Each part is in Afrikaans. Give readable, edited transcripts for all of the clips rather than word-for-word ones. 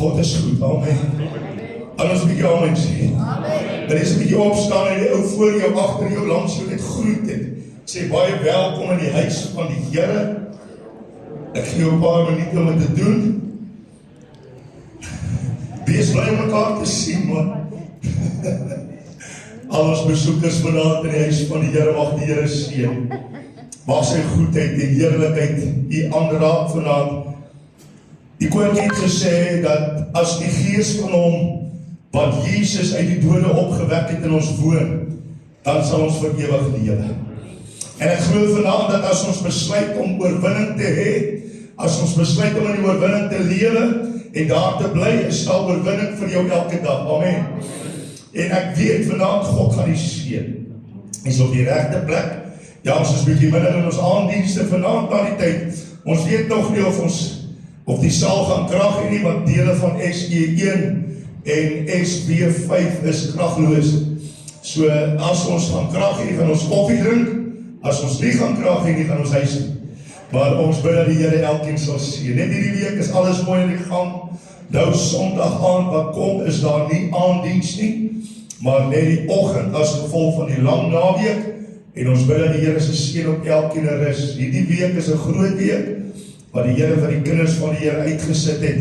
God is goed, amen. En ons bietjie amen sê. Dan is 'n bietjie opstaan en die ou voor jou, agter jou, langs jou net groet het. Sê baie welkom in die huis van die Here. Ek gee jou 'n paar minute om dit te doen. Wees bly om mekaar te sien, man. Al ons besoekers vanaand in die huis van die Here, mag die Here seën. Mag sy goedheid en heerlikheid u aanraak vanaand. Die koning het gesê dat as die gees van hom, wat Jesus uit die dode opgewek het in ons woon, dan sal ons vir ewig lewe. En ek glo vanaand dat as ons besluit om oorwinning te hê, as ons besluit om in die oorwinning te lewe, en daar te bly, is daar oorwinning vir jou elke dag, amen. En ek weet vanaand, God gaan die seën. Is op die regte plek. Ja, ons is bietjie minder in ons aandienste vanaand na die tyd. Ons weet nog nie of die saal gaan krag hê nie, want dele van SE1 en SB5 is kragloos. So as ons gaan krag hê, gaan ons koffie drink. As ons nie gaan krag hê nie, gaan ons huis toe. Maar ons bid dat die Here elkeen sal seën. Net hierdie week is alles mooi in die gang. Nou Sondag aand wat kom, is daar nie aandiens nie, maar net die oggend as gevolg van die lang naweek. En ons bid dat die Here se seën op elkeen rus. Hierdie week is 'n groot week wat die Here vir die kinders van die Here uitgesit het.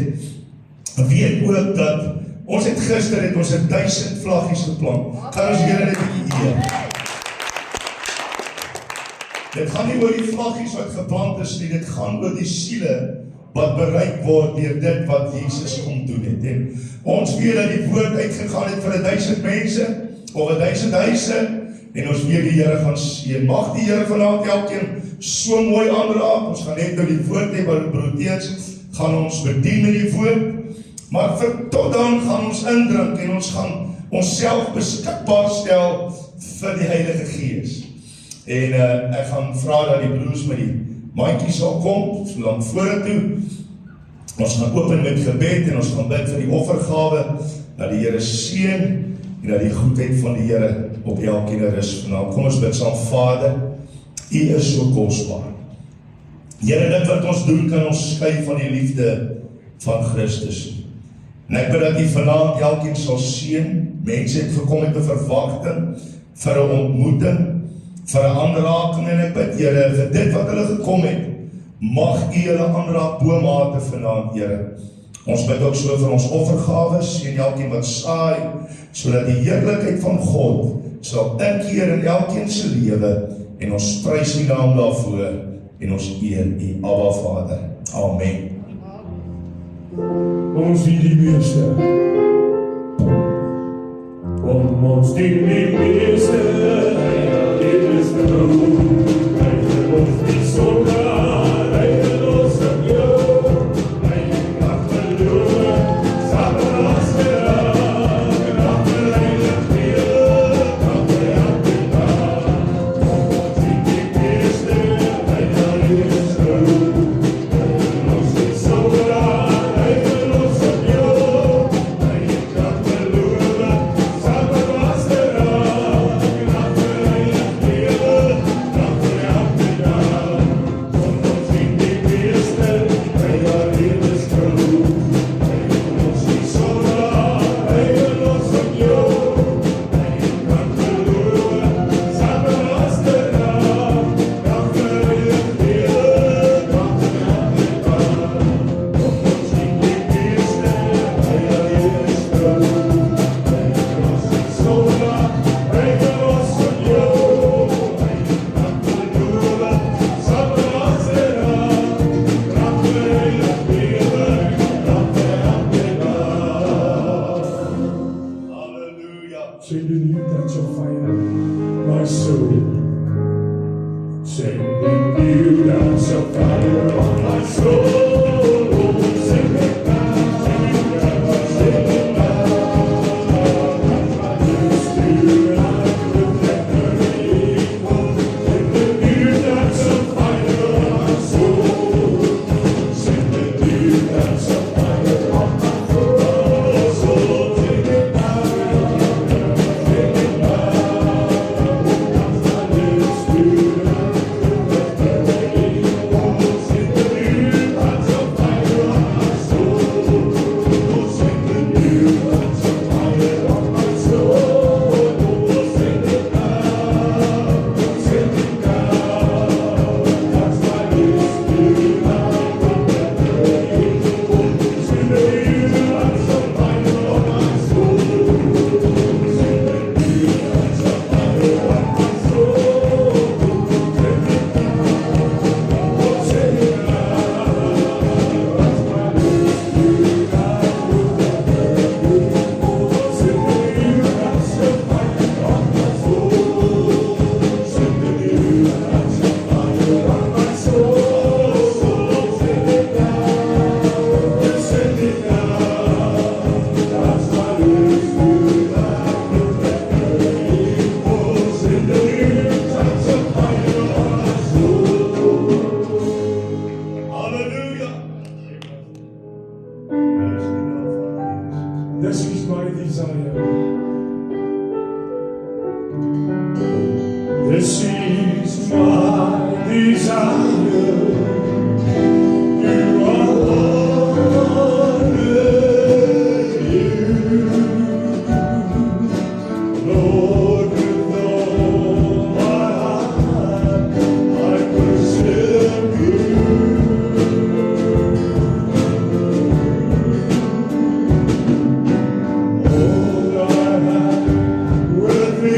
Weet ook dat ons het gister 1000 vlaggies geplant. Gaan ons Here net 'n bietjie eer. Dit gaan nie oor die vlaggies wat geplant is nie, dit gaan oor die siele wat bereik word deur dit wat Jesus kom doen het. En ons weet dat die woord uitgegaan het vir 1000 mense of 1000 huise. En ons weet die Here gaan seën. Mag die Here vanaand elkeen so mooi aanraak. Ons gaan net nou die woord hê by Proteus, gaan ons bedien met die woord. Maar tot dan gaan ons indrink en ons gaan onsself beskikbaar stel vir die Heilige Gees. En ek gaan vra dat die broers met die mandjies sal kom, so lang vorentoe. Ons gaan open met gebed en ons gaan bid vir die offergawe, dat die Here seën en dat die goedheid van die Here op elkeen rus vanaand. Kom ons bid saam. Vader, U is so kosbaar. Here, dit wat ons doen kan ons skei van die liefde van Christus. En ek bid dat U vanaand elkeen sal seën. Mense het gekom met 'n verwagting vir 'n ontmoeting, vir 'n aanraking, en ek bid, Here, vir dit wat hulle gekom het, mag U hulle aanraak bo mate vanaand, Here. Ons bid ook so vir ons offergawes en elkeen wat saai, sodat die heerlikheid van God sal inkeer in elkeen se lewe, en ons prys U naam daarvoor en ons eer U, Abba Vader. Amen. Ons dien die meeste. Kom ons dien die meeste. Dit is nou. Hy vir ons die sondaar. Hy vir ons op jou. Hy mag verloor. Samen as verraag. En af verleidig weer. Af verraag dag. Kom ons dien die meeste. Hy is nou. Hy vir ons die sondaar. Sending you touch of fire, my soul. Sending you touch of fire on my soul. Sending down, sending down, sending down. My spirit, I protect the evil. Sending you touch of fire on my soul. Sending you touch of fire on my soul. Sending down. This is my desire. This is my desire. You honor you, Lord, with all my heart, I worship you. All I have with me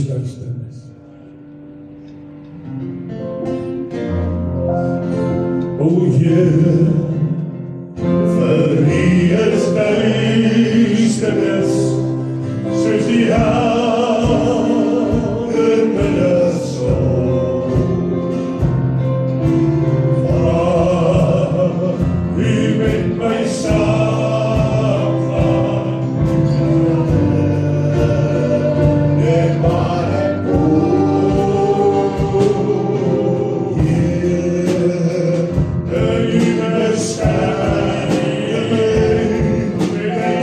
duisternis. O Here, vir U is duisternis, soos die helder middagsol. Maar U met my saamgaan, net waar ek woon. Heer, U beskei met U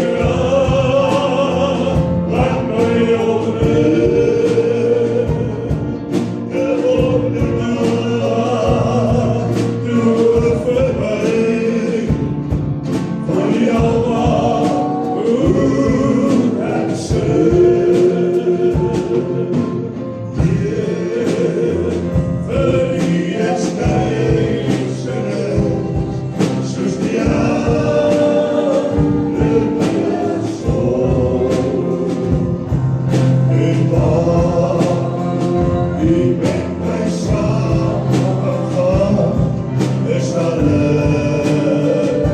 krag, laat my onrus, de wonderdaad doen vir my, van jou maar moet ek sing. Heer, vir U is duisternis, soos die helder middagsol. En waar U met my saamgaan, is daar lig,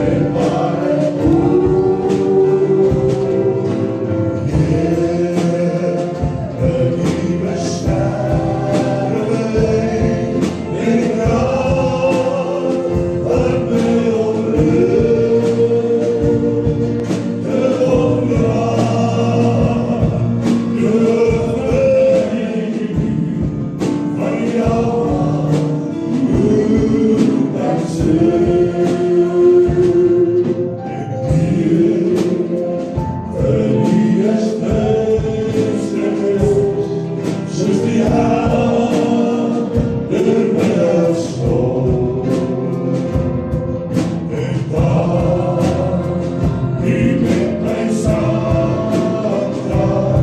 en waar ek woon. Heer, vir U beskerm en krag, wat my onrus, de wonderdaad doen vir my, van jou moet ek sing. En Heer, vir U is duisternis, soos die helder middagsol. En waar U met my saamgaan,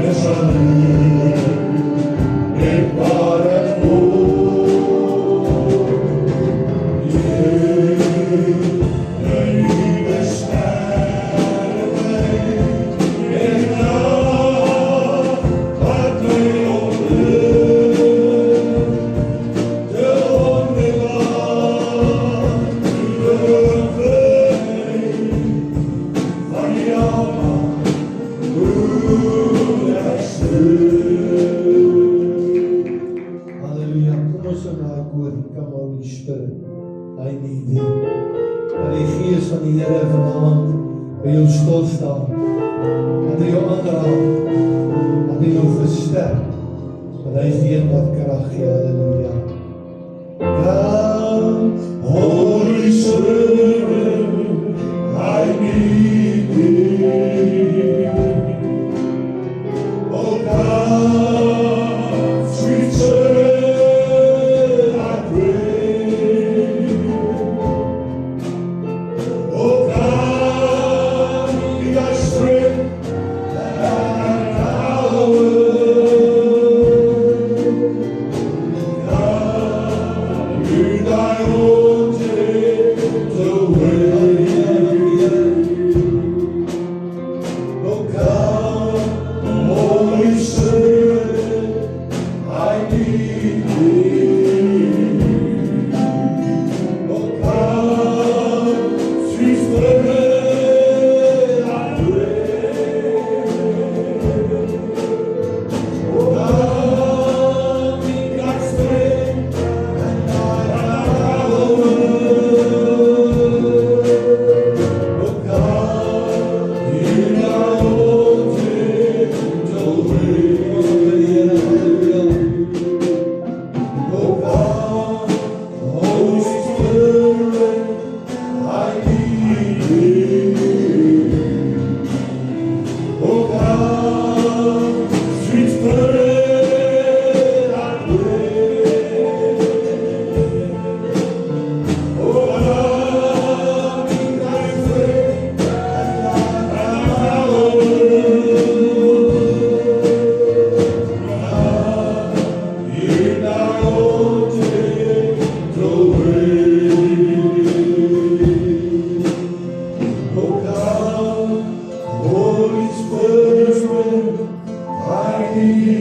is daar lig, net waar ek woon. Heer, U beskerm my en krag, wat my onrus, de wonderdaad doen vir my, van jou moet ek sing. Halleluja, kom ons in daai koor, come Holy Spirit, I need thee. Dat die Gees van die Here vanaand by jou stil staan, dat hy jou aanraak, dat hy jou versterk, want hy is die een wat krag gee, halleluja. Come, Holy Spirit, I need Thee. Oh, come, sweet Spirit, I pray. Oh, come, be thy strength and power. Come, be thy own gentle way. Oh, come, Holy Spirit, I need Thee. Oh, come, sweet Spirit, I pray. Oh, come, be thy strength and thy power. Oh, come, in thy own gentle way. Oh, come, Holy Spirit, I need Thee. Oh, come, sweet Spirit, I pray. Oh, come, be thy strength and thy power. In thy own gentle way. Oh, come, Holy Spirit, I need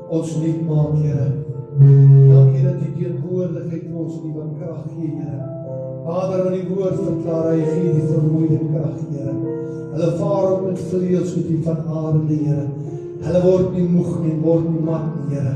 ons nuut maak, Here. Dankie dat die teenwoordigheid vir ons nuwe krag gee, Here. Vader, in die woord verklaar hy gee die vermoeide krag, Here. Hulle vaar op met vleuels met die van arende, Here. Hulle word nie moeg nie, word nie mat nie, Here.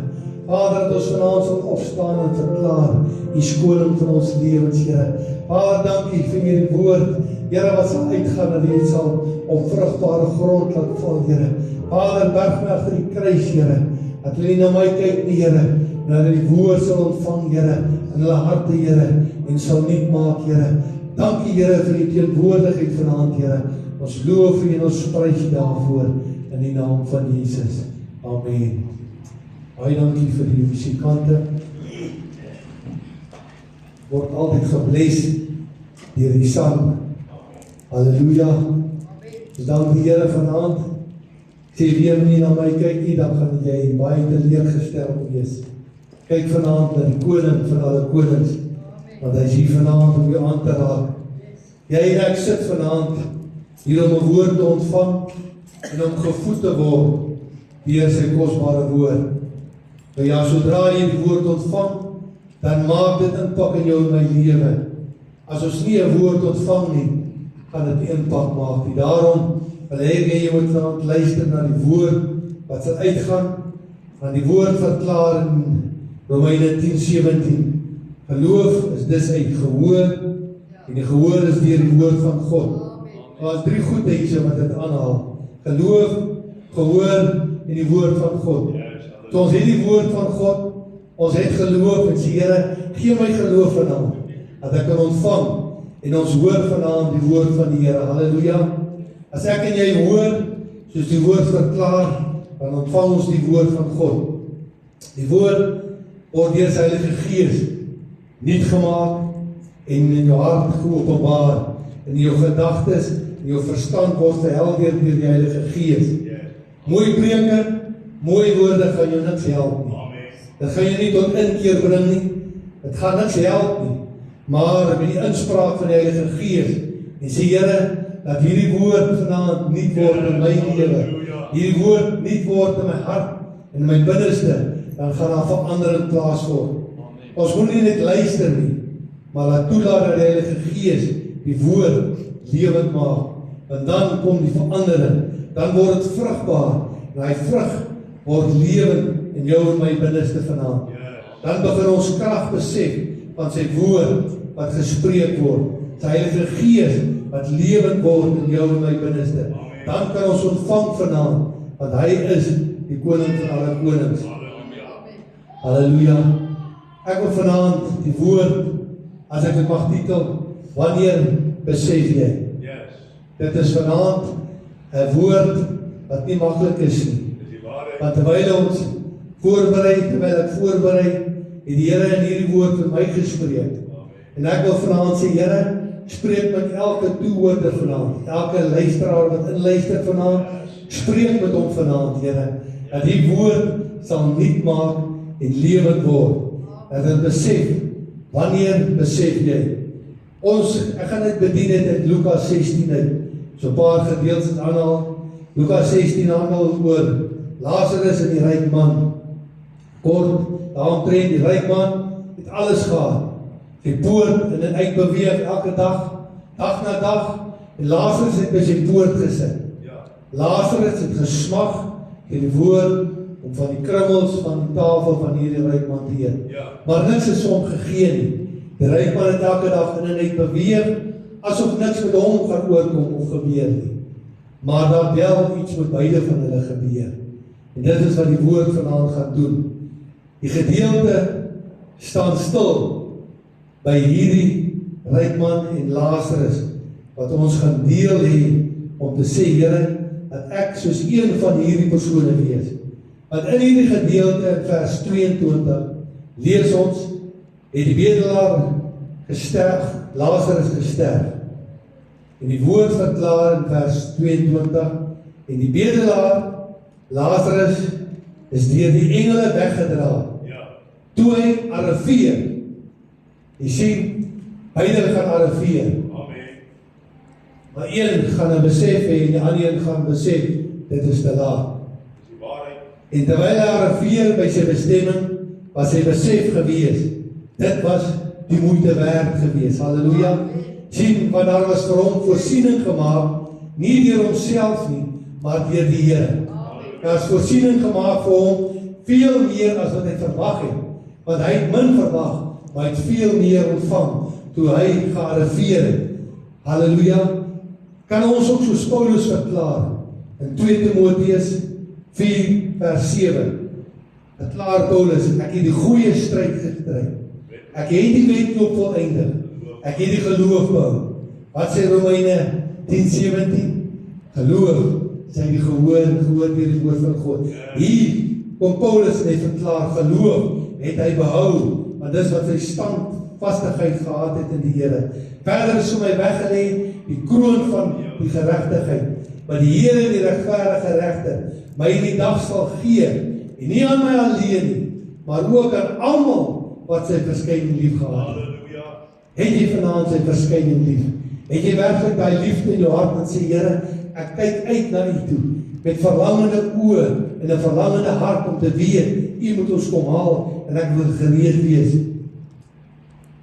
Vader, dat ons vanaand sal opstaan en verklaar die skoling van ons lewens, Here. Vader, dankie vir hierdie woord, Here, wat sal uitgaan en dit sal op vrugbare grond laat val, Here. Vader, berg my agter die kruis, Here, dat hulle nie na my kyk nie, Here, maar dat die woord sal ontvang, Here, in hulle harte, Here, en sal nuut maak, Here. Dankie, Here, vir die teenwoordigheid vanaand, Here. Ons loof U en ons prys U daarvoor, in die naam van Jesus. Amen. Baie dankie vir die musikante. Word altyd gebless deur die sang. Halleluja. Dus dank die Here vanaand. Sê weer nie na my kyk nie, dan gaan jy baie teleurgesteld wees. Kyk vanaand na die koning van alle konings, want hy is hier vanaand om jou aan te raak. Jy en ek sit vanaand hier om 'n woord te ontvang en om gevoed te word deur sy kosbare woord. Nou ja, sodra jy die woord ontvang, dan maak dit impak in jou en my lewe. As ons nie 'n woord ontvang nie, gaan dit nie impak maak nie. Daarom wil jy moet vanaand luister na die woord wat sal uitgaan, want die woord verklaar in Romeine 10:17. Geloof is dus uit gehoor, en die gehoor is deur die woord van God. Daar is 3 goedheidse wat dit aanhaal. Geloof, gehoor en die woord van God. So ons het die woord van God, ons het geloof en sê Here, gee my geloof vanaand, dat ek kan ontvang en ons hoor vanaand die woord van die Here. Halleluja. As ek en jy hoor, soos die woord verklaar, dan ontvang ons die woord van God. Die woord word deur sy Heilige Gees nuut gemaak en in jou hart geopenbaar, in jou gedagtes, in jou verstand word verhelder deur die Heilige Gees. Mooi preke, mooi woorde gaan jou niks help nie. Dit gaan jou nie tot inkeer bring nie. Dit gaan niks help nie. Maar met die inspraak van die Heilige Gees en sê Here, dat hierdie woord vanaand nuut word in my lewe. Hierdie woord nuut word in my hart en in my binneste, dan gaan daar verandering plaasvind. Ons moet nie net luister nie, maar laat toelaat dat die Heilige Gees die woord lewend maak. Want dan kom die verandering, dan word dit vrugbaar, en hy vrug word lewend in jou en my binneste vanaand. Dan begin ons krag besef van sy woord wat gespreek word, sy Heilige Gees wat lewend word in jou en my binneste. Dan kan ons ontvang vanaand, want hy is die koning van alle konings. Halleluja. Ek wil vanaand die woord, as ek dit mag titel, wanneer besef jy? Dit is vanaand 'n woord wat nie maklik is nie. Want terwyl ons terwyl ek voorberei, het die Here in hierdie woord vir my gespreek. En ek wil vanaand sê, Here, spreek met elke toehoorder vanaand, elke luisteraar wat inluister vanaand, spreek met hom vanaand, Here, dat die woord sal nuut maak en lewend word. Dat dit besef, wanneer besef jy? Ek gaan dit bedien het uit Lukas 16 uit, so 'n paar gedeeltes aanhaal. Lukas 16 handel oor Lazarus en die ryk man. Kort, daaromtrent die ryk man het alles gehad. Sy poort en dit uitbeweeg elke dag na dag, en Lazarus het by sy poort gesit. Lazarus het gesmag in die woord om van die krummels van die tafel van hierdie ryk man te eet. Maar niks is hom gegee nie. Die ryk man het elke dag in en uit beweeg, asof niks met hom gaan oorkom of gebeur nie. Maar daar wel iets met beide van hulle gebeur. En dit is wat die woord vanaand gaan doen. Die gedeelte staan stil by hierdie ryk man en Lazarus, wat ons gaan deel hê om te sê, Here, dat ek soos een van hierdie persone wees. Want in hierdie gedeelte in vers 22 lees ons, het die bedelaar gesterf, Lazarus gesterf. En die woord verklaar in vers 22, en die bedelaar, Lazarus, is deur die engele weggedra. Toe hy arriveer, jy sien, beide gaan arriveer. Maar een gaan 'n besef hê en die ander een gaan besef, dit is te laat. En terwyl hy arriveer by sy bestemming, was hy besef gewees, dit was die moeite werd gewees. Halleluja. Sien, want daar was vir hom voorsiening gemaak, nie deur homself nie, maar deur die Here. Daar is voorsiening gemaak vir hom, veel meer as wat hy verwag het. Want hy het min verwag, maar hy het veel meer ontvang, toe hy gearriveer het. Halleluja. Kan ons ook soos Paulus verklaar, in 2 Timoteus 4 vers 7, verklaar Paulus, ek het die goeie stryd gestry. Ek het die wedloop volëindig. Ek het die geloof behou. Wat sê Romeine 10:17? Geloof, sê die gehoor deur die woord van God. Hier kom Paulus en hy verklaar, geloof het hy behou, want dis wat sy standvastigheid gehad het in die Here. Verder is vir my weggelê die kroon van die geregtigheid, maar die Here, die regverdige regter, my in die dag sal gee, en nie aan my alleen nie, maar ook aan almal wat sy verskyning lief gehad het. Het jy vanaand sy verskyning lief? Het jy werklik daai liefde in jou hart en sê, Here, ek kyk uit na U toe, met verlangende oë en 'n verlangende hart om te weet, U moet ons kom haal en ek wil gereed wees.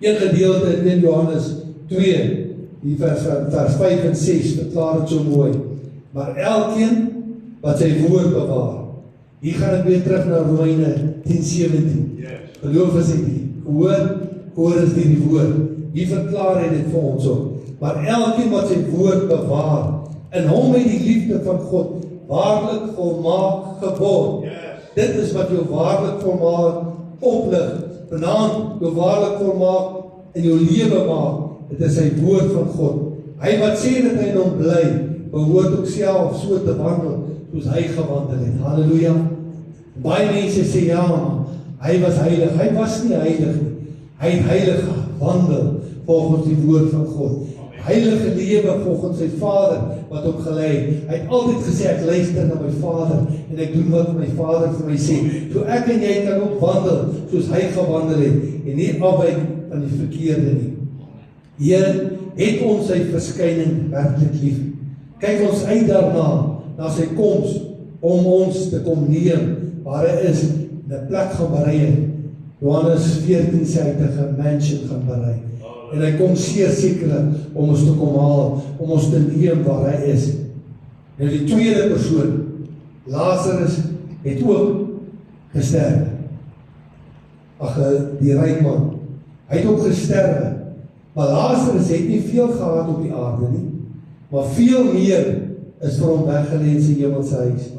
Een gedeelte in Johannes 2, die vers 5 en 6, verklaar het so mooi. Maar elkeen wat sy woord bewaar, hier gaan ek weer terug na Romeine 10:17. Geloof is nie, hoor is nie die woord. Hier verklaar hy dit vir ons ook. Maar elkeen wat sy woord bewaar, in hom het die liefde van God waarlik volmaak geword. Dit is wat jou waarlik volmaak oplig, vanaand jou waarlik volmaak in jou lewe maak. Dit is sy woord van God. Hy wat sê dat hy in hom bly, behoort ook self so te wandel, soos hy gewandel het. Halleluja. Baie mense sê, ja, maar hy was heilig. Hy was nie heilig nie. Hy het heilig gewandel volgens die woord van God. Heilige lewe volgens sy Vader wat hom gelei het. Hy het altyd gesê, ek luister na my Vader en ek doen wat my Vader vir my sê. So ek en jy kan ook wandel soos hy gewandel het en nie afwyk van die verkeerde nie. Heer, het ons sy verskyning werklik lief. Kyk ons uit daarna, na sy koms, om ons te kom neem, waar hy is, 'n plek gaan berei het. Johannes 14 sê hy het 'n mansion gaan berei. En hy kom zeer sekerlik om ons te kom haal, om ons te neem waar hy is. En die tweede persoon, Lazarus, het ook gesterwe. Die ryk man, hy het ook gesterwe. Maar Lazarus het nie veel gehad op die aarde nie, maar veel meer is vir hom weggelê in sy hemelse huis.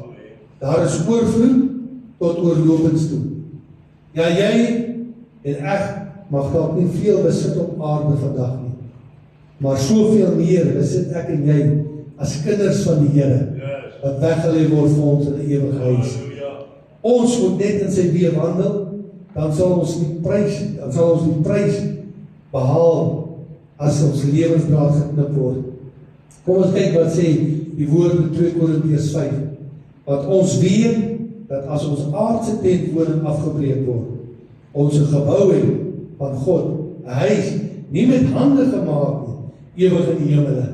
Daar is oorvloed tot oorlopends toe. Ja, jy en ek mag dalk nie veel besit op aarde vandag nie, maar soveel meer besit ek en jy as kinders van die Here, wat weggelê word vir ons in 'n ewige huis. Ons moet net in sy weë wandel, dan sal ons die prys behaal as ons lewensdraad geknip word. Kom ons kyk wat sê die woord in 2 Korintiërs 5, wat ons weet dat as ons aardse tentwoning afgebreek word, ons 'n gebou het van God, 'n huis, nie met hande gemaak nie, ewig in die hemele.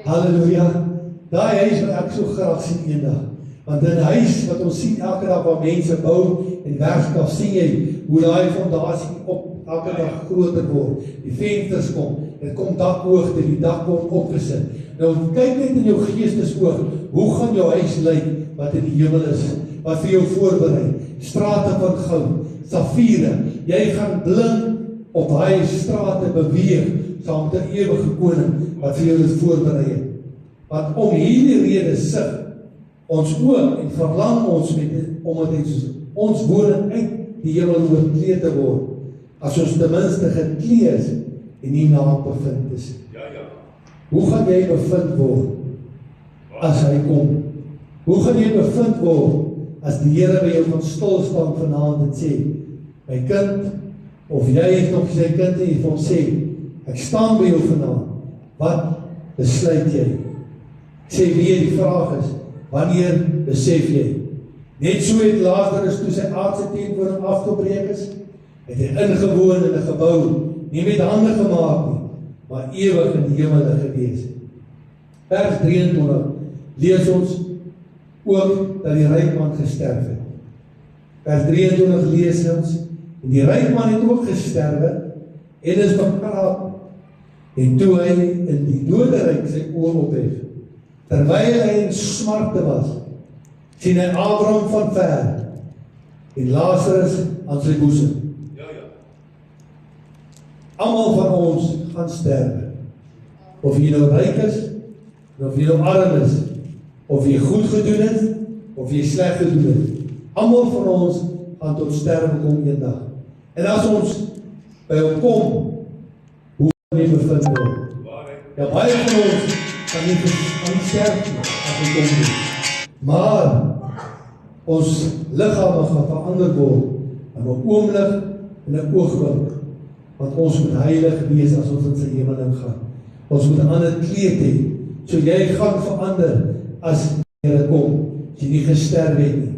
Halleluja. Daai huis wat ek so graag sien eendag. Want in 'n huis wat ons sien elke dag waar mense bou en werkskaf, sien jy hoe daai fondasie op elke dag groter word. Die vensters kom, dit kom dakhoogte, die dak word opgesit. Nou kyk net in jou geestesoog, hoe gaan jou huis lyk wat in die hemel is, wat vir jou voorberei, strate van goud, safiere, jy gaan blink op daai strate beweeg, saam met 'n ewige koning, wat vir jou dit voorberei het. Want om hierdie rede sig ons oog en verlang ons omdat ons woning uit die hemel oorkleed te word, as ons ten minste geklee is en nie naak bevind is. Hoe gaan jy bevind word as hy kom? Hoe gaan jy bevind word as die Here by jou van stilstaan vanaand en sê, my kind, of jy het nog sy kind en jy vir hom sê, ek staan by jou vanaand, wat besluit jy? Ek sê weer, die vraag is, wanneer besef jy? Net so het Lazarus toe sy aardse tentwoning afgebreek is, het hy ingewoon in 'n gebou, nie met hande gemaak nie, maar ewig in die hemele gewees. Vers 23 lees ons ook dat die ryk man gesterf het. Vers 23 lees ons, en die ryk man het ook gesterwe, en is begrawe. En toe hy in die doderyk sy oë ophef, terwyl hy in smarte was, sien hy Abraham van ver, en Lazarus aan sy boesem. Almal van ons gaan sterwe. Of jy nou ryk is, of jy nou arm is, of jy goed gedoen het, of jy sleg gedoen het. Almal van ons gaan tot sterwe kom eendag. En as ons by hom kom, hoe gaan jy bevind word? Ja, baie van ons kan nie sterf nie, as hy kom nie. Maar, ons liggame gaan verander word, in 'n oomblik en 'n oogwink, want ons moet heilig wees as ons in sy hemeling gaan. Ons moet 'n ander kleed hê, so jy gaan verander as die Here kom, as jy nie gesterf het nie.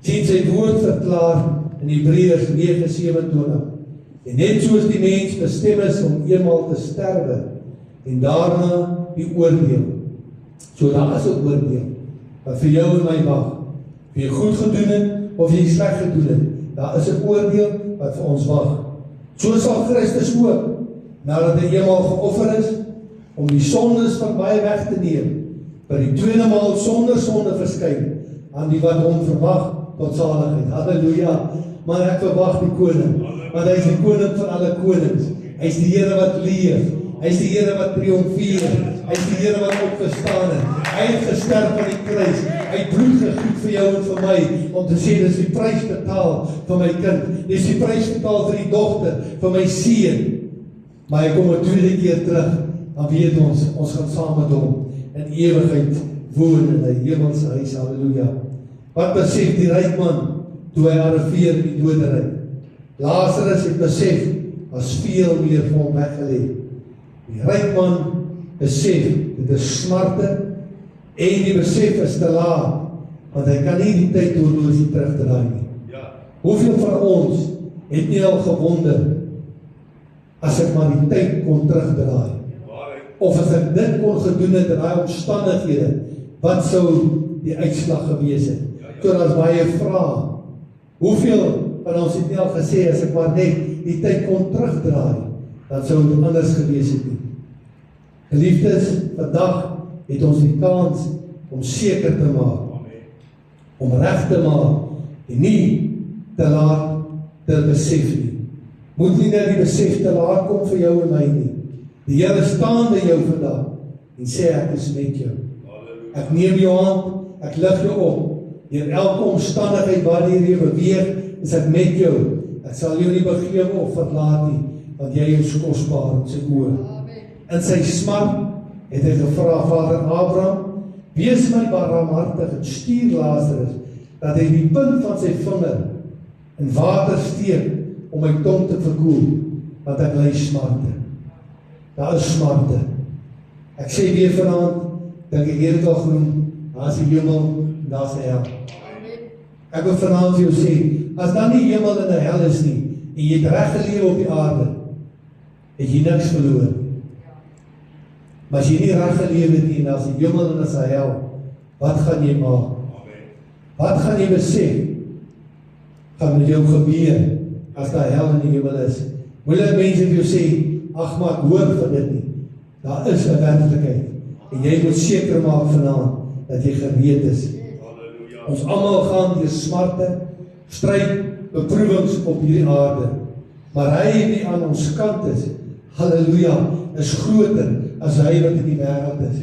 Sien sy woord verklaar in Hebreërs 9:27, en net soos die mens bestem is om eenmaal te sterwe, en daarna die oordeel. So daar is 'n oordeel, wat vir jou en my wag. Of jy goed gedoen het, of jy sleg gedoen het, daar is 'n oordeel wat vir ons wag. So sal Christus ook, nadat hy eenmaal geoffer is, om die sondes van baie weg te neem, by die tweede maal sonder sonde verskyn, aan die wat hom verwag tot zaligheid. Halleluja, maar ek verwag die koning, want hy is die koning van alle konings. Hy is die Here wat leef, hy is die Here wat triomfeer, hy is die Here wat opgestaan het, hy het gesterf aan die kruis, hy het bloed gegiet vir jou en vir my, om te sê, dis die prys betaal vir my kind, dis die prys betaal vir die dogter, vir my seun, maar hy kom 'n tweede keer terug, dan weet ons gaan saam met hom, in ewigheid woon in die hemelse huis, halleluja. Wat besef die ryk man, toe hy arriveer in die doderyk? Lazarus het besef, as veel meer vir hom weggelê. Die ryk man besef, dit is smarte, en die besef is te laat, want hy kan nie die tyd horlosie terugdraai nie. Hoeveel van ons het nie al gewonder, as ek maar die tyd kon terugdraai, of as ek dit kon gedoen het in die omstandighede, wat sou die uitslag gewees het? So daar is baie vrae. Hoeveel van ons het nie al gesê, as ek maar net die tyd kon terugdraai, dan sou het anders gewees het nie. Geliefdes, vandag het ons die kans om seker te maak, om reg te maak, en nie te laat te besef nie. Moet nie net die besef te laat kom vir jou en my nie. Die Here staan by jou vandag, en sê, ek is met jou. Ek neem jou hand, ek lig jou op, deur elke omstandigheid waarin jy beweeg, is ek met jou. Ek sal jou nie begewe of verlaat nie, want jy is kosbaar in sy oë. In sy smart het hy gevra, Vader Abraham, wees my barmhartig en stuur Lazarus, dat hy die punt van sy vinger in water steek, om my tong te verkoel, want ek ly smarte. Daar is smarte. Ek sê weer vanaand, dink ek hier het al genoem, daar is die hemel, en daar is die hel. Ek wil vanaand vir jou sê, as daar nie hemel en 'n hel is nie, en jy het reg gelewe op die aarde, het jy niks verloor. Maar as jy nie reg gelewe het nie, en as die hemel en as die hel, wat gaan jy maak? Wat gaan jy besef? Gaan met jou gebeur, as daar hel in die hemel is? Moeilik mense vir jou sê, ag maar ek hoor van dit nie. Daar is 'n werklikheid, en jy moet seker maak vanaand, dat jy gereed is. Ons almal gaan deur smarte, stryd, beproewings op hierdie aarde, maar hy wie aan ons kant is, halleluja, is groter as hy wat in die wêreld is.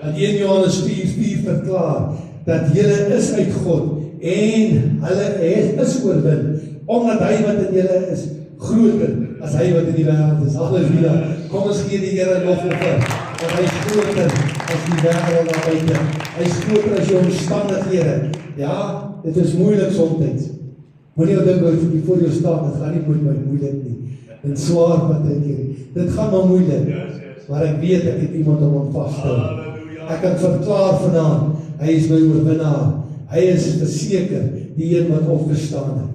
En 1 Johannes 4:4 verklaar, dat julle is uit God, en hulle is oorwin, omdat hy wat in julle is, groter as hy wat in die wêreld is. Halleluja, kom ons gee die Here lof en eer, want hy is groter as die wêreld daar buite. Hy is groter as jou omstandighede. Ja, dit is moeilik soms. Moenie jou dink oor voor jou staan, dit gaan nie moeilik nie. En swaar partykeer. Dit gaan maar moeilik. Maar ek weet ek het iemand om hom vas te hou. Ek kan verklaar vanaand, hy is my oorwinnaar. Hy is verseker die een wat opgestaan het.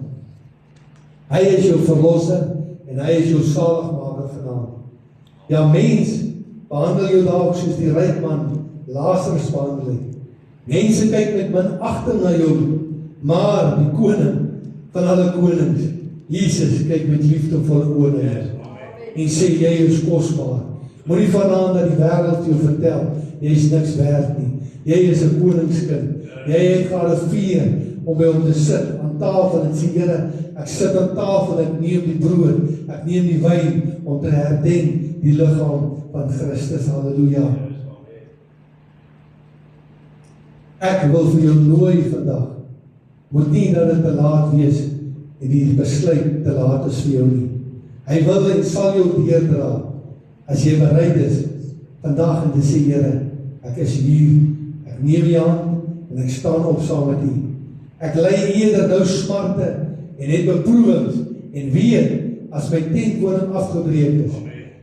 Hy is jou verlosser en hy is jou saligmaker vanaand. Ja, mens behandel jou dalk soos die ryk man Lazarus behandel het. Mense kyk met minagting na jou, maar die koning van alle konings. Jesus kyk met liefdevolle oë na jou en sê jy is kosbaar. Moenie vanaand dat die wêreld jou vertel jy is niks werd nie. Jy is 'n koningskind. Jy het gearriveer om by hom te sit aan tafel en sê Here, ek sit aan tafel, ek neem die brood, ek neem die wyn om te herdenk die liggaam van Christus. Halleluja. Ek wil vir jou nooi vandag. Moet nie dat dit te laat wees en die besluit te laat is vir jou nie. Hy wil en sal jou deurdra as jy bereid is vandag en te sê Here, ek is hier, ek neem jou hand en ek staan op saam met u. Ek lei eerder nou smarte en het beproewings en weet as my tentwoning afgebreek is,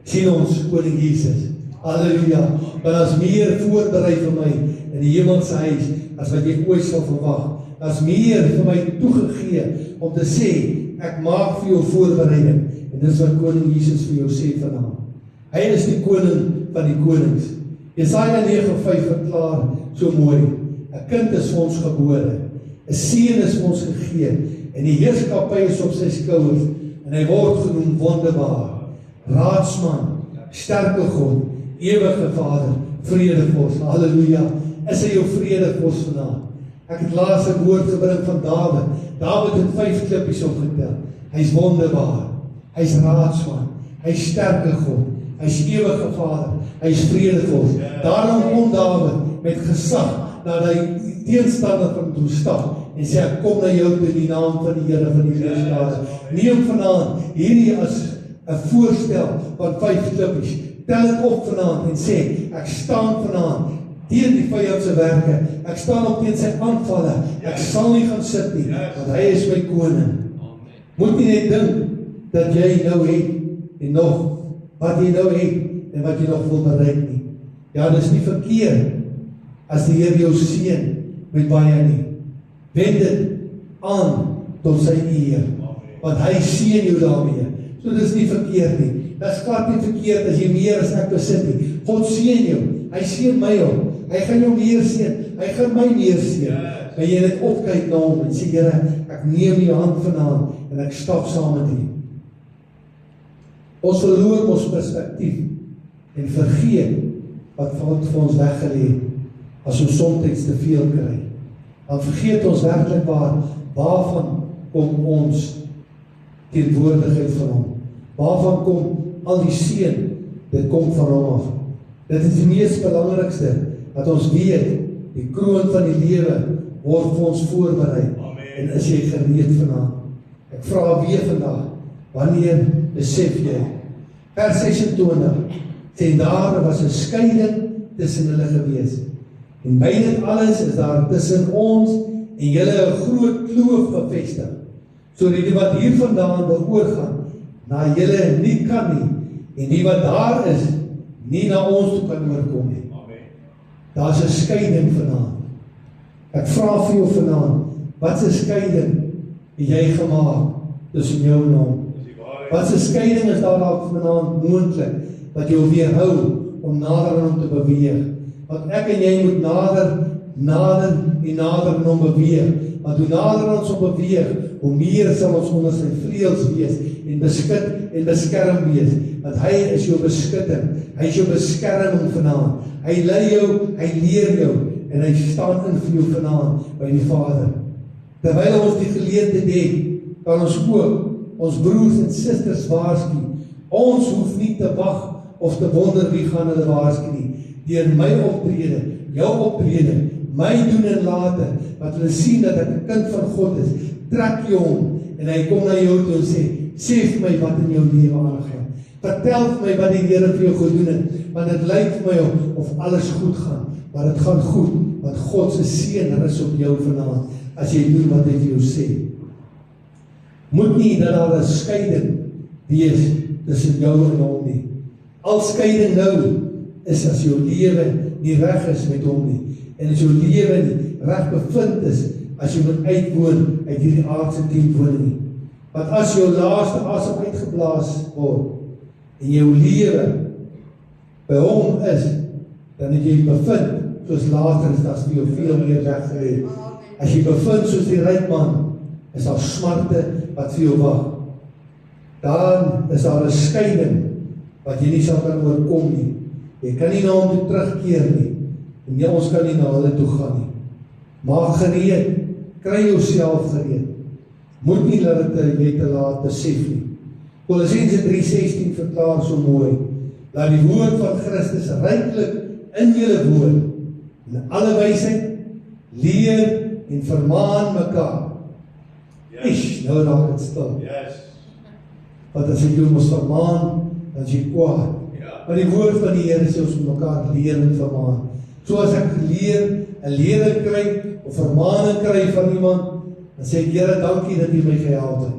sien ons koning Jesus. Halleluja. Want as meer voorberei vir my in die hemelse huis as wat jy ooit sal verwag. As meer vir my toegegee om te sê ek maak vir jou voorbereiding en dis wat koning Jesus vir jou sê vanaand. Hy is die koning van die konings. Jesaja 9:5 verklaar so mooi. 'n kind is vir ons gebore, 'n seun is vir ons gegee en die heerskappy is op sy skouers en hy word genoem wonderbaar, raadsman, sterke God, ewige Vader, vredevors. Halleluja. Is hy jou vredevors vanaand? Ek het laas 'n woord gebring van Dawid. Dawid het 5 klippies opgetel. Hy's wonderbaar, hy's raadsman, hy's sterke God, hy's ewige Vader, hy's vredevors. Daarom kom Dawid met gesag na die teenstander van toe stap en sê ek kom na jou toe in die naam van die Here van die Heerskare. Neem vanaand hierdie as 'n voorstel van 5 klippies. Tel dit op vanaand en sê ek staan vanaand teen die vyand se werke. Ek staan op teen sy aanvalle. Ek sal nie gaan sit nie, want hy is my koning. Moet nie net dink dat jy nou het en nog wat jy nou het en wat jy nog wil bereik nie. Ja, dis nie verkeerd as die Here jou seën met baie nie. Wend dit aan tot sy eer, want hy seën jou daarmee. So dis nie verkeerd nie. Dis glad nie verkeerd as jy meer as ek besit nie. God seën jou. Hy seën my ook. Hy gaan jou meer seën. Hy gaan my meer seën. En jy net opkyk na hom en sê Here, ek neem jou hand vanaand en ek stap saam met u. Ons verloor ons perspektief en vergeet wat God vir ons weggelê het as ons soms te veel kry. Dan vergeet ons werklik waarvan kom ons teenwoordigheid van hom. Waarvan kom al die seën? Dit kom van hom af. Dit is die mees belangrikste, dat ons weet, die kroon van die lewe word vir ons voorberei. En is jy gereed vanaand? Ek vra weer vandag, wanneer besef jy? Vers 26, sê daar was 'n skeiding tussen hulle gewees. En by dit alles is daar tussen ons en julle 'n groot kloof bevestig, sodat die wat hier vandaan wil oorgaan, na julle nie kan nie, en die wat daar is, nie na ons toe kan oorkom nie. Daar's 'n skeiding vanaand. Ek vra vir jou vanaand, wat 'n skeiding het jy gemaak tussen jou en hom? Wat 'n skeiding is daar dalk vanaand moontlik, wat jou weerhou om nader aan hom te beweeg? Want ek en jy moet nader en hom beweeg. Want hoe nader ons hom beweeg, hoe meer sal ons onder sy vleuels wees en beskut en beskerm wees. Want hy is jou beskutting, hy is jou beskerming vanaand. Hy lei jou, hy leer jou en hy staan in vir jou vanaand by die Vader. Terwyl ons die geleentheid het, kan ons ook ons broers en susters waarsku. Ons hoef nie te wag of te wonder wie gaan hulle waarsku nie. Deur my optrede, jou optrede, my doen en late, wat hulle sien dat ek 'n kind van God is, trek jy hom en hy kom na jou toe en sê vir my wat in jou lewe aangaan. Vertel vir my wat die Here vir jou gedoen het, want dit lyk vir my of alles goed gaan, maar dit gaan goed, want God se seën rus op jou vanaand, as jy doen wat hy vir jou sê. Moet nie dat daar 'n skeiding wees tussen jou en hom nie. Al skeiding nou is as jou lewe nie reg is met hom nie, en as jou lewe nie reg bevind is, as jy moet uitwoon uit hierdie aardse teenwoning nie. Want as jou laaste asem uitgeblaas word, en jou lewe by hom is, dan het jy bevind, soos later is, dat vir jou veel meer weggelê. As jy bevind soos die ryk man, is daar smarte wat vir jou wag. Dan is daar 'n skeiding wat jy nie sal kan oorkom nie. Jy kan nie na hom toe terugkeer nie. En jy, ons kan nie na hulle toe gaan nie. Maak gereed, kry jouself gereed. Moet nie dat jy te laat besef nie. Kolossense 3:16 verklaar so mooi, laat die woord van Christus ryklik in julle woon, in alle wysheid, leer en vermaan mekaar. Ish, nou raak het stil. Want as jy jou mos vermaan, dan is jy kwaad. Maar die woord van die Here sê ons moet mekaar leer en vermaan. So as ek leer, 'n lering kry, of vermaaning kry van iemand, dan sê ek, Here, dankie dat U my gehelp het.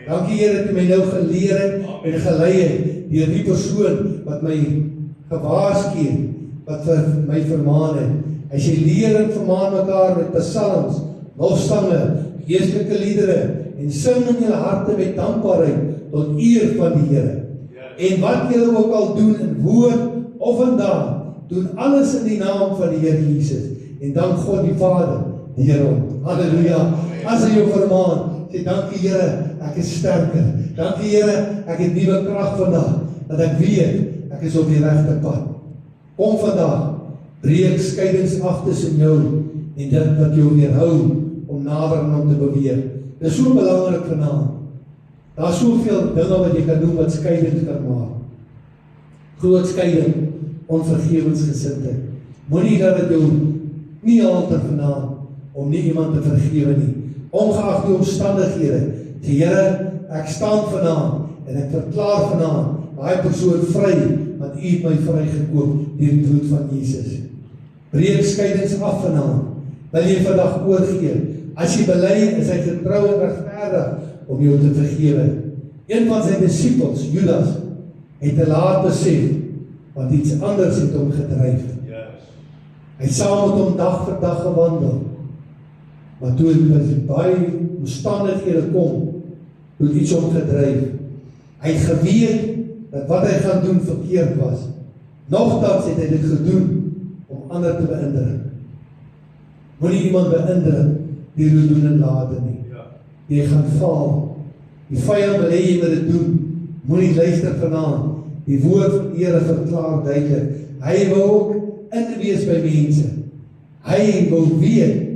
Dankie Here dat U my nou geleer het en gelei het deur die persoon wat my gewaarsku het, wat vir my vermaan het. Hy sê leer en vermaan mekaar met psalms, lofsange, geestelike liedere en sing in julle harte met dankbaarheid tot eer van die Here. En wat julle ook al doen in woord of in daad, doen alles in die naam van die Here Jesus en dank God die Vader deur hom. Halleluja. As hy jou vermaan, sê dankie Here, ek is sterker. Dankie Here, ek het nuwe krag vandag, dat ek weet, ek is op die regte pad. Kom vandag, breek skeidings af tussen jou en dit wat jou weerhou om nader aan hom te beweeg. Dit is so belangrik vanaand. Daar is soveel dinge wat jy kan doen wat skeidings kan maak. Groot skeiding, onvergewensgesindheid. Moenie dat dit jou nie halter vanaand om nie iemand te vergewe nie. Ongeag die omstandighede, sê Here, ek staan vanaand en ek verklaar vanaand daai persoon vry, want U het my vrygekoop deur die bloed van Jesus. Breek skeidings af vanaand. Wil jy vandag oorgee? As jy bely, is hy getrou en regverdig om jou te vergewe. Een van sy disippels, Judas, het te laat besef, want iets anders het hom gedryf. Hy het saam met hom dag vir dag gewandel. Maar toe het baie omstandighede kom, toe het iets hom gedryf. Hy het geweet dat wat hy gaan doen verkeerd was. Nogtans het hy dit gedoen om ander te beïndruk. Moenie iemand beïndruk deur te doen en late nie. Jy gaan val. Die vyand wil hê jy moet dit doen. Moenie luister vanaand. Die woord van die Here verklaar duidelik. Hy wil ook inwees by mense. Hy wil weet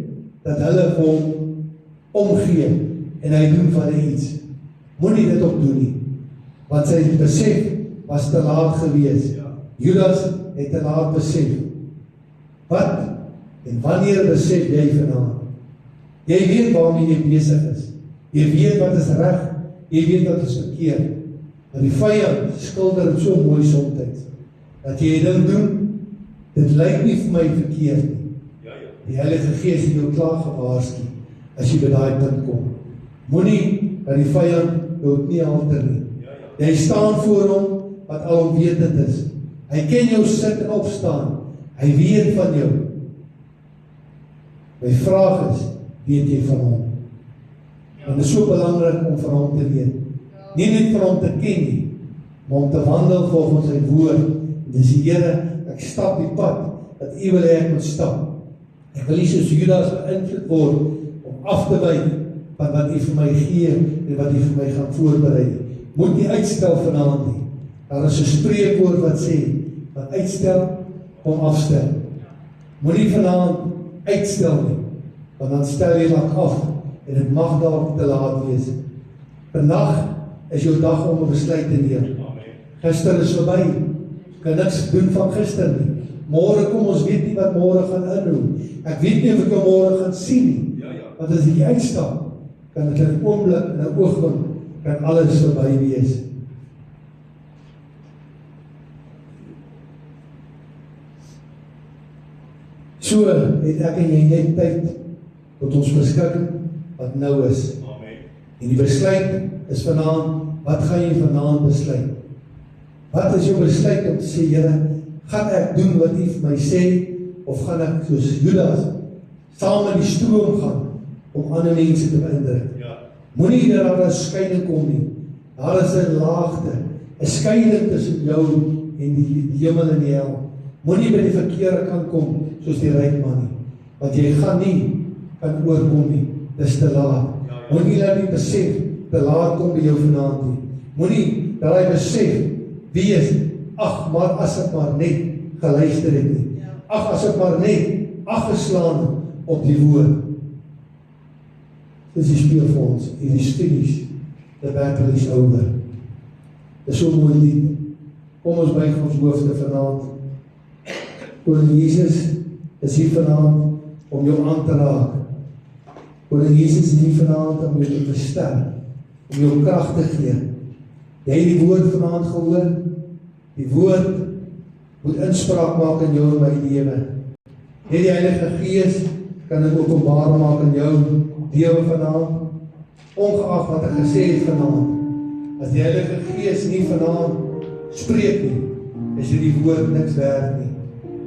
dat hulle vir hom omgee en hy doen van hulle iets. Moenie dit ook doen nie. Want sy besef was te laat gewees. Judas het te laat besef. Wat en wanneer besef jy vanaand? Jy weet waarmee jy besig is. Jy weet wat is reg, jy weet wat is verkeerd. Maar die vyand skilder dit so mooi soms, dat jy dit doen, dit lyk nie vir my verkeerd nie. Die Heilige Gees het jou klaar gewaarsku, as jy by daai punt kom. Moenie dat die vyand jou nie halter nie. Jy staan voor hom, wat alomwetend is. Hy ken jou sit en opstaan. Hy weet van jou. My vraag is, weet jy van hom? En dit is so belangrik om van hom te weet. Nie net van hom te ken nie, maar om te wandel volgens sy woord. Dis die Here, ek stap die pad, dat U wil hê ek moet stap. Ek wil nie soos Judas beïnvloed word, om af te wyk van wat U vir my gee, en wat U vir my gaan voorberei. Moet nie uitstel vanaand nie. Daar is 'n spreekwoord wat sê, wat uitstel, om afstel. Moenie vanaand uitstel nie, want dan stel jy dalk af, en dit mag dalk te laat wees. Vandag is jou dag om 'n besluit te neem. Gister is verby, kan niks doen van gister nie. Môre kom ons weet nie wat môre gaan inhou. Ek weet nie of ek jou môre gaan sien nie. Want as ek uitstap, kan dit 'n oomblik, in 'n oogwink, kan alles verby wees. So het ek en jy net tyd tot ons beskikking wat nou is. En die besluit is vanaand, wat gaan jy vanaand besluit? Wat is jou besluit om te sê, Here, gaan ek doen wat U vir my sê, of gaan ek soos Judas saam in die stroom gaan om ander mense te beïndruk? Moenie dat daar 'n skeiding kom nie. Daar is 'n laagte, 'n skeiding tussen jou en die hemel en die hel. Moenie by die verkeerde kant kom soos die ryk man nie, want jy gaan nie kan oorkom nie. Dis te laat. Moenie laat die besef te laat kom by jou vanaand nie. Moenie dat hy besef wees, ag, maar as ek maar net geluister het nie. Ag, as ek maar net afgeslaan op die woord. Dis die speel vir ons, it is finished, the battle is over. Dis so mooi lied. Kom ons buig ons hoofde vanaand. Koning Jesus is hier vanaand om jou aan te raak. Koning Jesus is hier vanaand om jou te versterk, om jou krag te gee. Jy het die woord vanaand gehoor. Die woord moet inspraak maak in jou en my lewe. Net die Heilige Gees kan dit openbaar maak in jou lewe vanaand. Ongeag wat ek gesê het vanaand. As die Heilige Gees nie vanaand spreek nie, is die woord niks werd nie.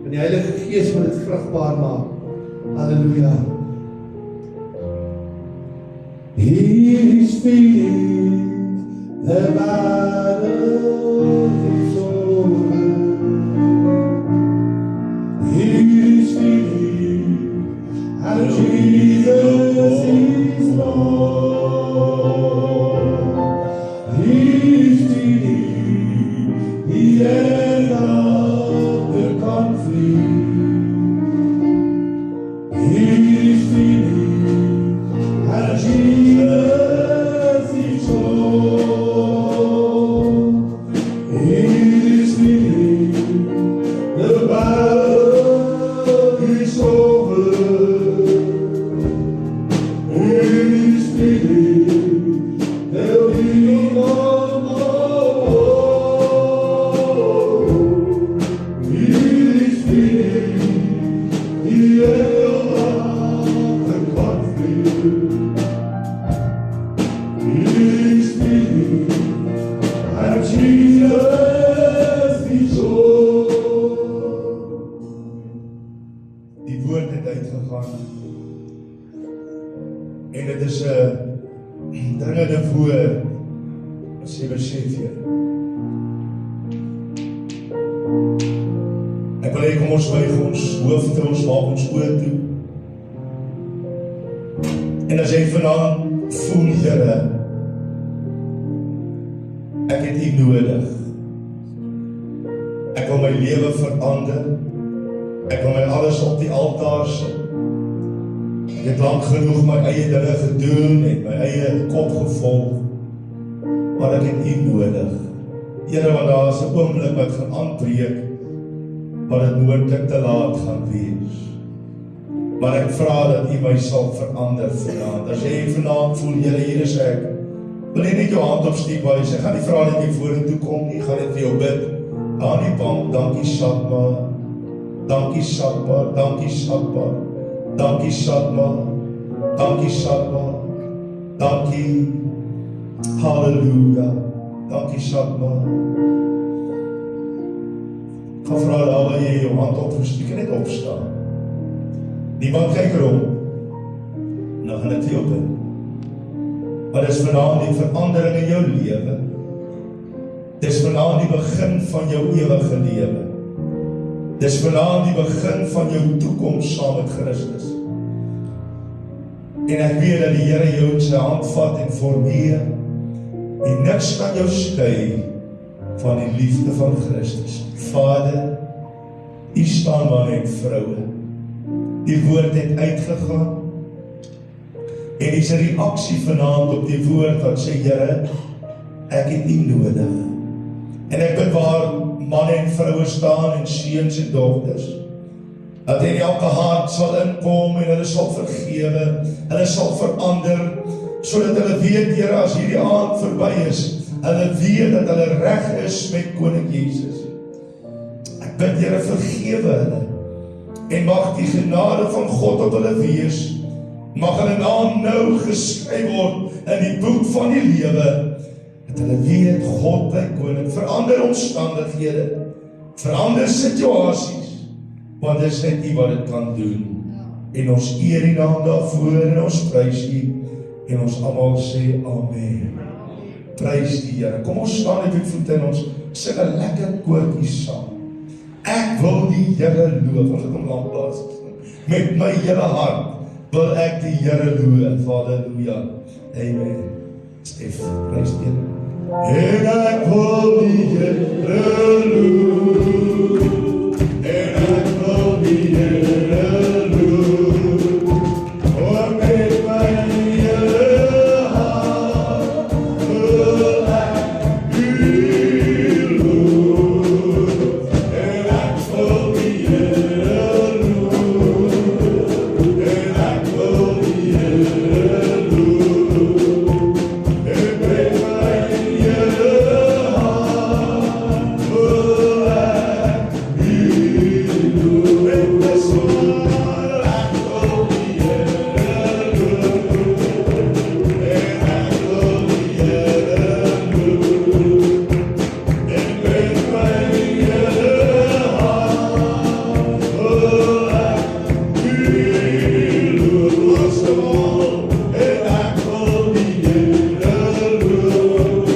En die Heilige Gees moet dit vrugbaar maak. Halleluja. He is finished, the battle is over. He is finished, and Jesus is Lord. He is finished, the end of the conflict. He is finished, and Jesus is Lord. He is finished, the battle is over. He is finished, there will be no more. He is finished, the end of the conflict. He is finished, and Jesus is Lord. Die woord het uitgegaan. En dit is 'n dringende woord, as jy besef jy. Ek wil hê kom ons buig ons hoofde, ons maak ons oë toe. En as jy vanaand voel, Here, ek het U nodig. Ek wil my lewe verander. Ek wil my alles op die altaar sit. Ek het lank genoeg my eie dinge gedoen en my eie kop gevolg. Maar ek het U nodig. Here, want daar is 'n oomblik wat gaan aanbreek, wat dit moontlik te laat gaan wees. Maar ek vra dat U my sal verander vanaand. As jy vanaand voel, Here, hier is ek. Wil jy net jou hand opsteek waar jy sê, gaan nie vra dat jy vorentoe kom nie, gaan net vir jou bid. Daar nie bank, dankie Satma. Dankie Satma, dankie Satma. Dankie Satma. Dankie Satma. Dankie. Halleluja. Dankie Satma. Gaan vra daar waar jy jou hand opgesteek en net opstaan. Niemand kyk rond. Nou gaan ek vir jou bid. Maar dis vanaand die verandering in jou lewe. Dis vanaand die begin van jou ewige lewe. Dis vanaand die begin van jou toekoms saam met Christus. En ek weet dat die Here jou in sy hand vat en formeer. En niks kan jou skei van die liefde van Christus. Vader, U staan waar met vroue. Die woord het uitgegaan. En is 'n reaksie vanaand op die woord wat sê, Here, ek het U nodig. En ek bid waar manne en vroue staan en seuns en dogters, dat in elke hart sal inkom en hulle sal vergewe, hulle sal verander, sodat hulle weet, Here, as hierdie aand verby is, hulle weet dat hulle reg is met Koning Jesus. Ek bid, Here, vergewe hulle, en mag die genade van God op hulle wees, mag hulle naam nou geskryf word in die boek van die lewe, dat hulle weet, God bly koning, verander omstandighede, verander situasies, want dit is net U wat dit kan doen. En ons eer die naam daarvoor, en ons prys U, en ons almal sê Amen. Prys die Here. Kom ons staan op die voete en ons sing 'n lekker koortjie saam. Ek wil die Here loof, ons het hom lank plaas, met my hele hart wil ek die Here loof, halleluja. Amen. Stef, prijs die Here. En ek wil die Here loop, en ek wil die Here loop, want met my hele hart wil ek U loop, en ek wil die Here loop, en ek wil die Here loop, en met my hele hart wil ek U loop, en dis waar ek wil die Here loop, en ek wil die Here loop, en met my hele hart wil ek U loop, los de wal, en ek wil die Here loop, en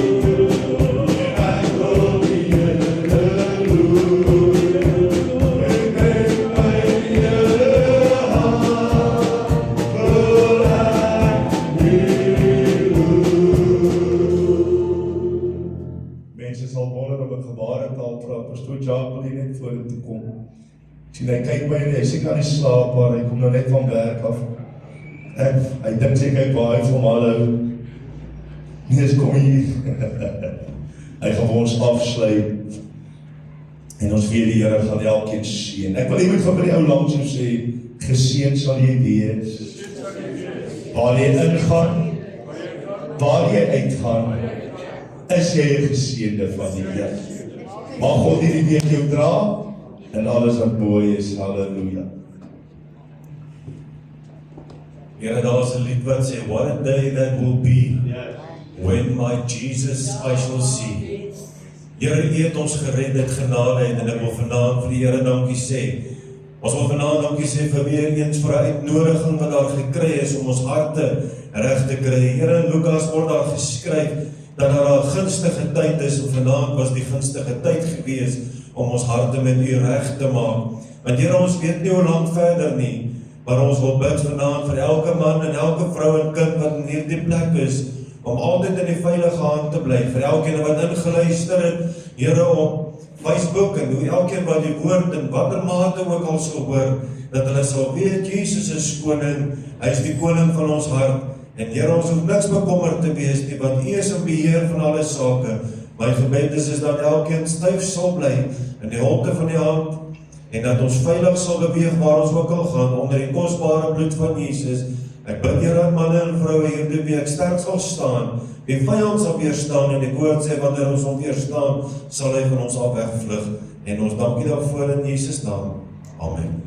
ek wil die Here loop, en met my hele hart wil ek U loop. Mense sal wonder of ek gebarentaal praat, pastoor Jacques wil hier net vorentoe kom. Sien, hy kyk my en hy sê kan nie slaap, maar hy kom nou net van werk af. Hy dink sê kyk waar hy van hallo. Nee, kom hier. Hy gaan vir ons afsluit. En ons weet die Here gaan elkeen seën. Ek wil jy moet gaan by die ou langs jou sê, geseën sal jy wees. Waar jy ingaan, waar jy uitgaan, is jy 'n geseënde van die Here. Mag God hierdie week jou dra en alles wat mooi is. Halleluja. Here, daar's 'n lied wat sê, what a day that will be, when my Jesus I shall see. Here, U het ons gered, het genade het, en ek wil vanaand vir die Here dankie sê. Ons wil vanaand dankie sê vir weer eens vir 'n uitnodiging wat daar gekry is om ons harte reg te kry. Here, in Lukas word daar geskryf dat daar 'n gunstige tyd is, en vanaand was die gunstige tyd gewees om ons harte met U reg te maak. Want Here, ons weet nie hoe lank verder nie, maar ons wil bid vanaand vir elke man en elke vrou en kind wat in hierdie plek is, om altyd in die veilige hand te bly, vir elkeen wat ingeluister het, Here, op Facebook, en hoe elkeen wat die woord in watter mate ook al sal hoor, dat hulle sal weet, Jesus is koning, hy is die koning van ons hart, en Here, ons hoef niks bekommerd te wees nie, want U is in beheer van alle sake. My gebed is dat elkeen styf sal bly in die holte van die hand, en dat ons veilig sal beweeg waar ons ook al gaan, onder die kosbare bloed van Jesus. Ek bid Here dat manne en vroue hierdie week sterk sal staan, die vyand sal weerstaan, en die woord sê, wanneer ons hom weerstaan, sal hy van ons al wegvlug, en ons dankie daarvoor in Jesus naam. Amen.